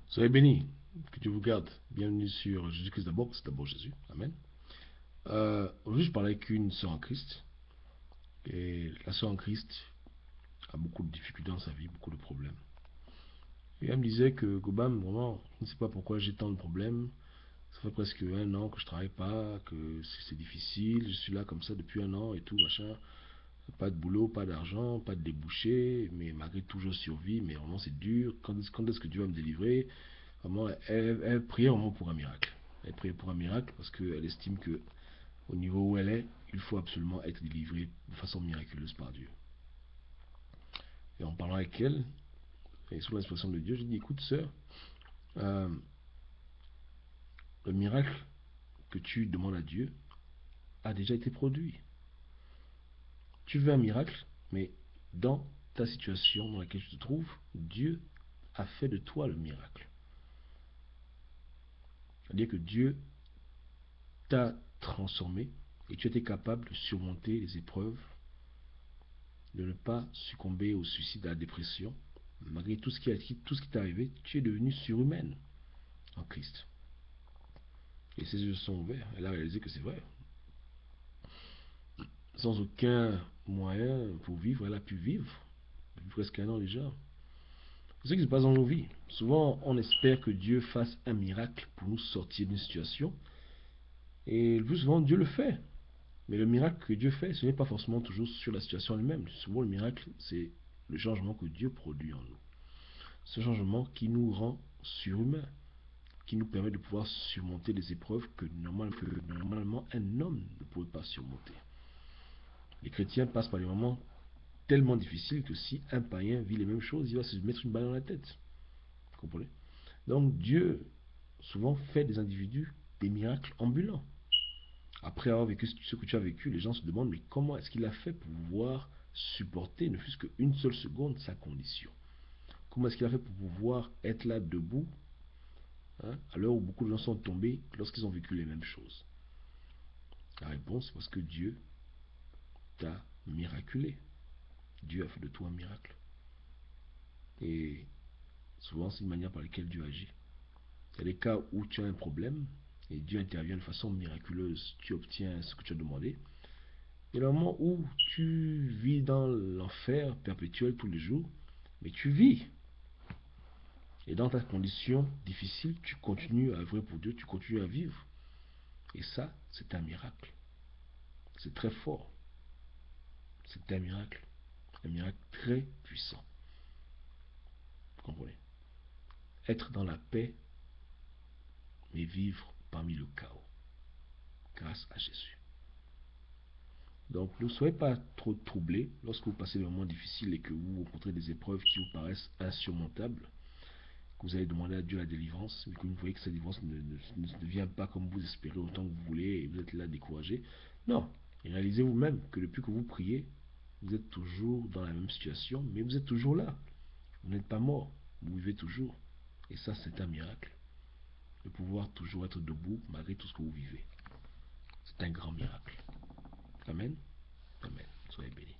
Soyez bénis, que Dieu vous garde. Bienvenue sur Jésus-Christ d'abord, c'est d'abord Jésus. Amen. Aujourd'hui, je parlais avec une sœur en Christ. Et la sœur en Christ a beaucoup de difficultés dans sa vie, beaucoup de problèmes. Et elle me disait que, Gobam, vraiment, je ne sais pas pourquoi j'ai tant de problèmes. Ça fait presque un an que je travaille pas, que c'est difficile. Je suis là comme ça depuis un an et tout, machin. Pas de boulot, pas d'argent, pas de débouché, mais malgré tout, je survis. Mais vraiment, c'est dur. Quand est-ce que Dieu va me délivrer? Vraiment, elle priait vraiment pour un miracle. Elle priait pour un miracle parce qu'elle estime que au niveau où elle est, il faut absolument être délivré de façon miraculeuse par Dieu. Et en parlant avec elle, et sous l'inspiration de Dieu, j'ai dit, écoute sœur, euh, le miracle que tu demandes à Dieu a déjà été produit. Tu veux un miracle, mais dans ta situation dans laquelle tu te trouves, Dieu a fait de toi le miracle. C'est-à-dire que Dieu t'a transformé et tu étais capable de surmonter les épreuves, de ne pas succomber au suicide, à la dépression. Malgré tout ce qui t'est arrivé, tu es devenue surhumaine en Christ. Et ses yeux sont ouverts. Elle a réalisé que c'est vrai. Sans aucun moyen pour vivre, elle a pu vivre depuis presque un an déjà. C'est ce qui se passe dans nos vies. Souvent, on espère que Dieu fasse un miracle pour nous sortir d'une situation. Et le plus souvent, Dieu le fait. Mais le miracle que Dieu fait, ce n'est pas forcément toujours sur la situation elle-même. Souvent, le miracle, c'est le changement que Dieu produit en nous. Ce changement qui nous rend surhumains, qui nous permet de pouvoir surmonter des épreuves que normalement un homme ne pourrait pas surmonter. Les chrétiens passent par des moments tellement difficiles que si un païen vit les mêmes choses, il va se mettre une balle dans la tête. Vous comprenez? Donc Dieu souvent fait des individus des miracles ambulants. Après avoir vécu ce que tu as vécu, les gens se demandent mais comment est-ce qu'il a fait pour pouvoir supporter ne fût-ce qu'une seule seconde sa condition? Comment est-ce qu'il a fait pour pouvoir être là debout, hein, à l'heure où beaucoup de gens sont tombés lorsqu'ils ont vécu les mêmes choses? La réponse, c'est parce que Dieu t'a miraculé. Dieu a fait de toi un miracle. Et souvent, c'est une manière par laquelle Dieu agit. Il y a des cas où tu as un problème et Dieu intervient de façon miraculeuse. Tu obtiens ce que tu as demandé. Et le moment où tu vis dans l'enfer perpétuel tous les jours, mais tu vis. Et dans ta condition difficile, tu continues à œuvrer pour Dieu, tu continues à vivre. Et ça, c'est un miracle. C'est très fort. C'est un miracle. Un miracle très puissant. Vous comprenez? Être dans la paix, mais vivre parmi le chaos. Grâce à Jésus. Donc ne soyez pas trop troublés lorsque vous passez des moments difficiles et que vous rencontrez des épreuves qui vous paraissent insurmontables, que vous allez demander à Dieu la délivrance, mais que vous voyez que cette délivrance ne vient pas comme vous espérez autant que vous voulez et vous êtes là découragé. Non, et réalisez vous-même que depuis que vous priez, vous êtes toujours dans la même situation, mais vous êtes toujours là. Vous n'êtes pas mort, vous vivez toujours. Et ça, c'est un miracle. De pouvoir toujours être debout malgré tout ce que vous vivez. C'est un grand miracle. Amen. Amen. Soyez bénis.